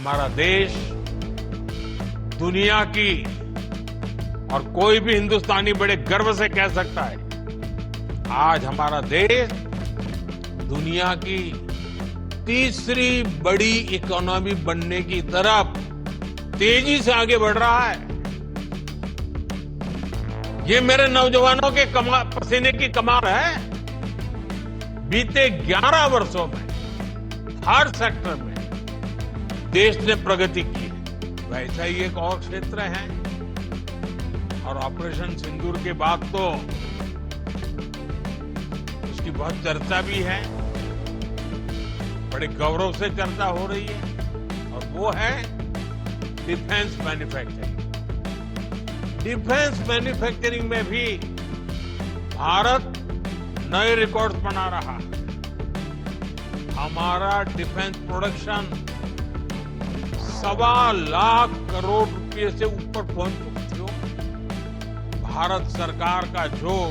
हमारा देश दुनिया की, और कोई भी हिंदुस्तानी बड़े गर्व से कह सकता है, आज हमारा देश दुनिया की तीसरी बड़ी इकोनॉमी बनने की तरफ तेजी से आगे बढ़ रहा है। ये मेरे नौजवानों के पसीने की कमाल है। बीते 11 वर्षों में हर सेक्टर में देश ने प्रगति की है। वैसा ही एक और क्षेत्र है, और ऑपरेशन सिंदूर के बाद तो उसकी बहुत चर्चा भी है, बड़े गौरव से चर्चा हो रही है, और वो है डिफेंस मैन्युफैक्चरिंग। डिफेंस मैन्युफैक्चरिंग में भी भारत नए रिकॉर्ड्स बना रहा है। हमारा डिफेंस प्रोडक्शन 1.25 करोड़ रुपए से ऊपर पहुंच चुकी हो। भारत सरकार का जोर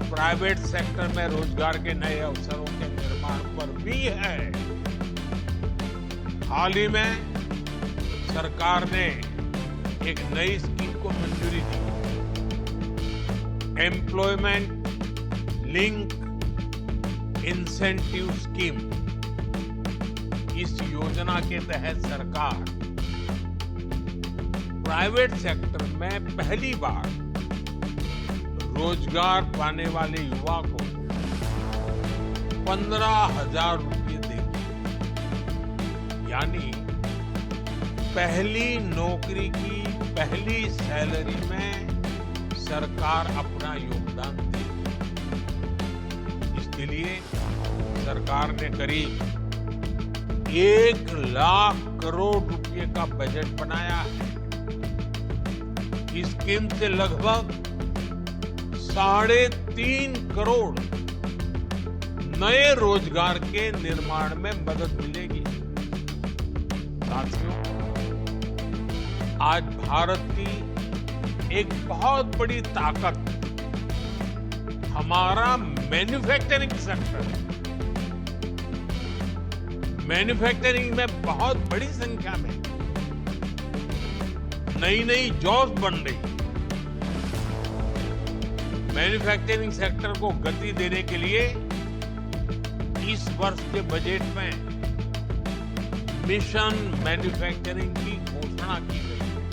प्राइवेट सेक्टर में रोजगार के नए अवसरों के निर्माण पर भी है। हाल ही में सरकार ने एक नई स्कीम को मंजूरी दी, एम्प्लॉयमेंट लिंक इंसेंटिव स्कीम। इस योजना के तहत सरकार प्राइवेट सेक्टर में पहली बार रोजगार पाने वाले युवा को 15,000 रुपये देगी। यानी पहली नौकरी की पहली सैलरी में सरकार अपना योगदान देगी। इसके लिए सरकार ने करीब 1 लाख करोड़ रुपए का बजट बनाया है। इस स्कीम से लगभग 3.5 करोड़ नए रोजगार के निर्माण में मदद मिलेगी। साथियों, आज भारत की एक बहुत बड़ी ताकत हमारा मैन्युफैक्चरिंग सेक्टर है। मैन्युफैक्चरिंग में बहुत बड़ी संख्या में नई जॉब्स बन रही। मैन्युफैक्चरिंग सेक्टर को गति देने के लिए इस वर्ष के बजट में मिशन मैन्युफैक्चरिंग की घोषणा की गई है।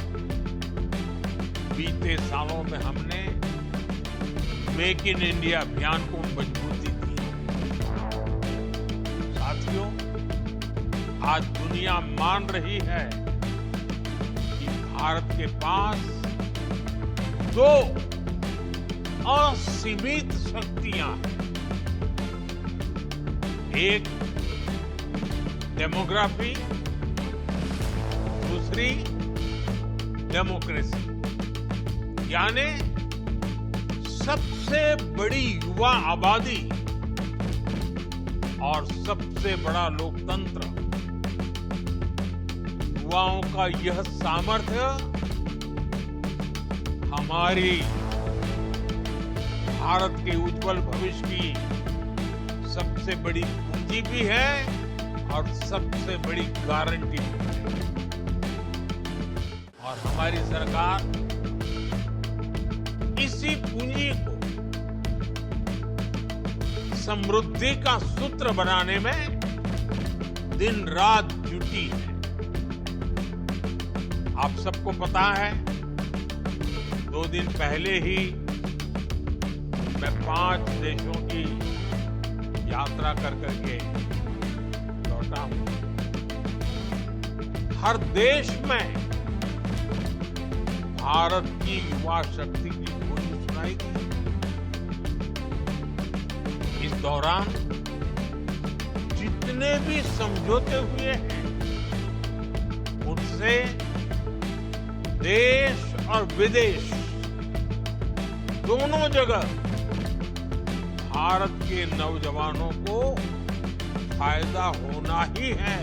बीते सालों में हमने मेक इन इंडिया अभियान को मजबूती दी है। साथियों, आज दुनिया मान रही है कि भारत के पास 2 असीमित शक्तियां हैं। एक डेमोग्राफी, दूसरी डेमोक्रेसी। यानी सबसे बड़ी युवा आबादी और सबसे बड़ा लोकतंत्र। युवाओं का यह सामर्थ्य हमारी भारत के उज्जवल भविष्य की सबसे बड़ी पूंजी भी है और सबसे बड़ी गारंटी भी है। और हमारी सरकार इसी पूंजी को समृद्धि का सूत्र बनाने में दिन रात जुटी है। आप सबको पता है, 2 दिन पहले ही मैं 5 देशों की यात्रा कर करके लौटा हूं। हर देश में भारत की युवा शक्ति की बोली सुनाई दी। इस दौरान जितने भी समझौते हुए हैं, उनसे देश और विदेश दोनों जगह भारत के नौजवानों को फायदा होना ही है।